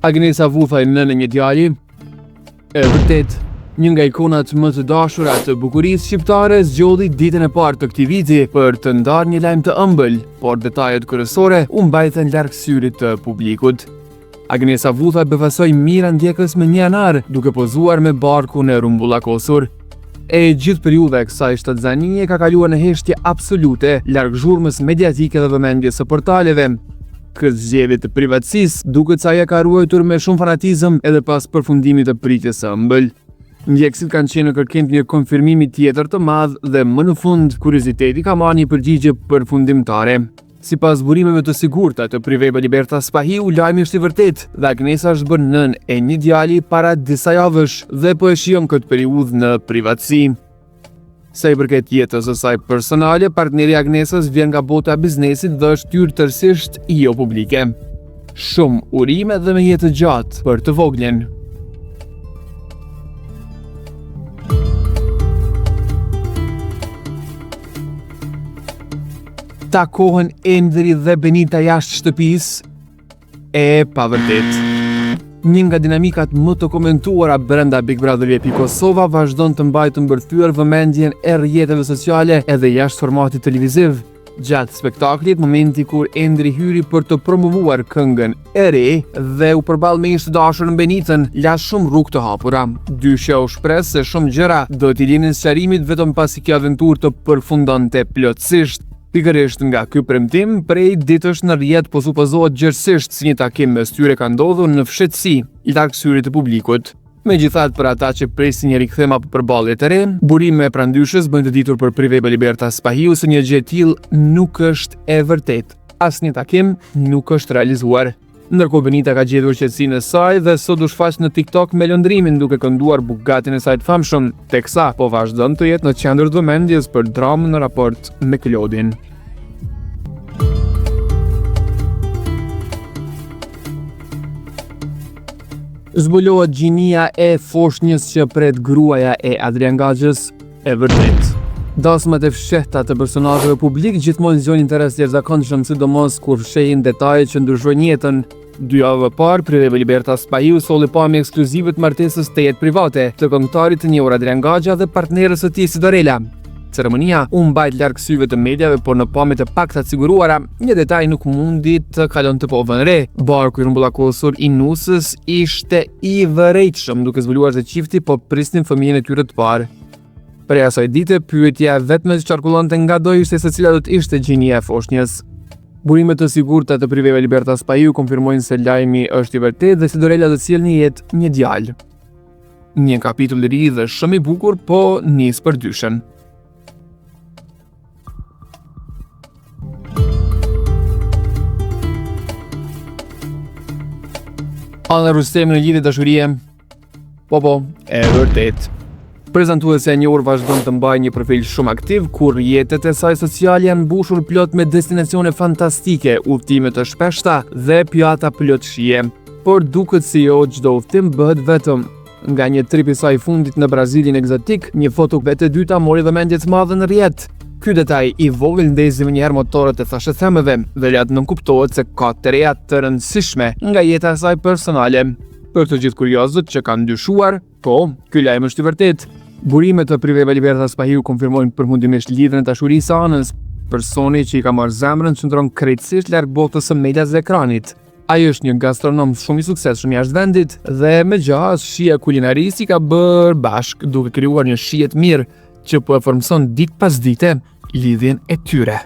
Agnesa Vuthaj, nënë një djali, e vërtet, një nga ikonat më të dashura të bukurisë shqiptare, zgjodhi ditën e parë të këtij viti për të ndarë një lajm të ëmbël, por detajet kryesore u mbajtën larg syrit të publikut. Agnesa Vuthaj befasoi mira ndjekës me 1 janar, duke pozuar me barkun e rumbullakosur. E gjithë periudha e kësaj shtatzanie ka kaluar në heshtje absolute, larg zhurmës mediatike dhe vëmendjes së portaleve. Këtë zgjedhje të privatësisë duket se ajo ka ruajtur me shumë fanatizëm edhe pas përfundimit të pritjes së ëmbël. Ndjekësit kanë qenë në kërkim të një konfirmimi tjetër të madh dhe më në fund kurioziteti ka marrë një përgjigje përfundimtare. Sipas burimeve të sigurta të Priveva Liberta Spahiu, lajmi është i vërtetë dhe Agnesa është bërë nënë e një djali para disa javësh dhe po e shijon këtë periudhë në privatësi. Sa i përket jetës së saj personale, partneri i Agnesës vjen nga bota e biznesit dhe është hyrë tërësisht jo publike. Shumë urime dhe me jetë gjatë për të voglen. Takohen Endri dhe Benita jashtë shtëpisë? E pa vërtet. Një nga dinamikat më të komentuara brenda Big Brother VIP Kosova vazhdon të mbajë të mbërthyer vëmendjen e rrjeteve sociale edhe jashtë formatit televiziv. Gjatë spektaklit, momenti kur Endri hyri për të promovuar këngën e re dhe u përball me një të dashurën Benitën, la shumë rrugë të hapura. Dyshja u shpreh se shumë gjëra do t'i linin sqarimit vetëm pasi kjo aventurë të përfundonte plotësisht. Pikërisht nga ky premtim, prej ditësh në rrjet po supozohet gjithsesi si një takim mes tyre ka ndodhur në fshehtësi, larg syrit të publikut. Megjithatë, për ata që presin një rikthim apo përballje të re, burime e prandyeshës bëjnë të ditur për Priveva Liberta Spahiu se një gjë e tillë nuk është e vërtetë. Asnjë takim nuk është realizuar. Ndërkohë Benita ka gjetur qetësinë e saj dhe sot u shfaq në TikTok me lëndrimin duke kënduar bugatin e saj të famshëm, teksa po vazhdon të jetë në qendër të vëmendjes për dramën në raport me Klodin. Zbulohet gjinia e foshnjës që pret gruaja e Adrian Gaxhës? E vërtet. Dasmat e fshehta të personazheve publik gjithmonë zgjon interes të jashtëzakonshëm, sidomos kur fshehin detaje që ndryshojnë jetën. 2 javë më parë, Priveva Liberta Spahiu solli pamje ekskluzive të martesës të jetë private të këngëtarit të njohur Adrian Gaxha dhe partnerës së tij Sidorela. Ceremonia u mbajt larg syve të mediave, por në pamjet e pakta të siguruara, një detaj nuk mundi të kalon të povën re. Barku i rumbullakosur i nusës ishte i vërejtshëm, duke zbuluar se çifti po prisnin fëmijën e tyre të parë. Për asaj dite, pyetja vetme që qarkullonte nga do ishte se cila do të ishte gjinia e foshnjës. Burimet të sigurta të Priveva Liberta Spahiu konfirmojnë se lajmi është i vërtetë dhe Sidorela do të sjellë në jetë një djalë. Një kapitull i ri dhe shumë i bukur, po nis për dyshen. Ana Rustemi në lidhje dashurie? Po, e vërtet. Prezantuesja e njohur vazhdon të mbajë një profil shumë aktiv, kur rrjetet e saj sociale janë mbushur plot me destinacione fantastike, udhëtime të shpeshta dhe pjata plot shije. Por duket si jo çdo udhëtim bëhet vetëm. Nga një trip i saj fundit në Brazilin egzotik, një foto vetë e dyta mori vëmendje të madhe në rrjet. Ky detaj i vogël ndezi më njëherë motorët e thashëthemeve dhe lart nënkuptohet se ka të reja të rëndësishme nga jeta e saj personale. Për të gjithë kuriozët që kanë ndyshuar, po, ky lajm është i vërtetë. Burimet të Priveva Liberta Spahiu konfirmojnë përfundimisht lidhjen e dashurisë së Anës. Personi që i ka marrë zemrën qëndron krejtësisht larg botës së medias dhe ekranit. Ai është një gastronom shumë i suksesshëm jashtë vendit dhe me gjas shija kulinarisë i ka bërë bashk duke krijuar një shije të mirë që po e formson ditë pas dite lidhjen e tyre.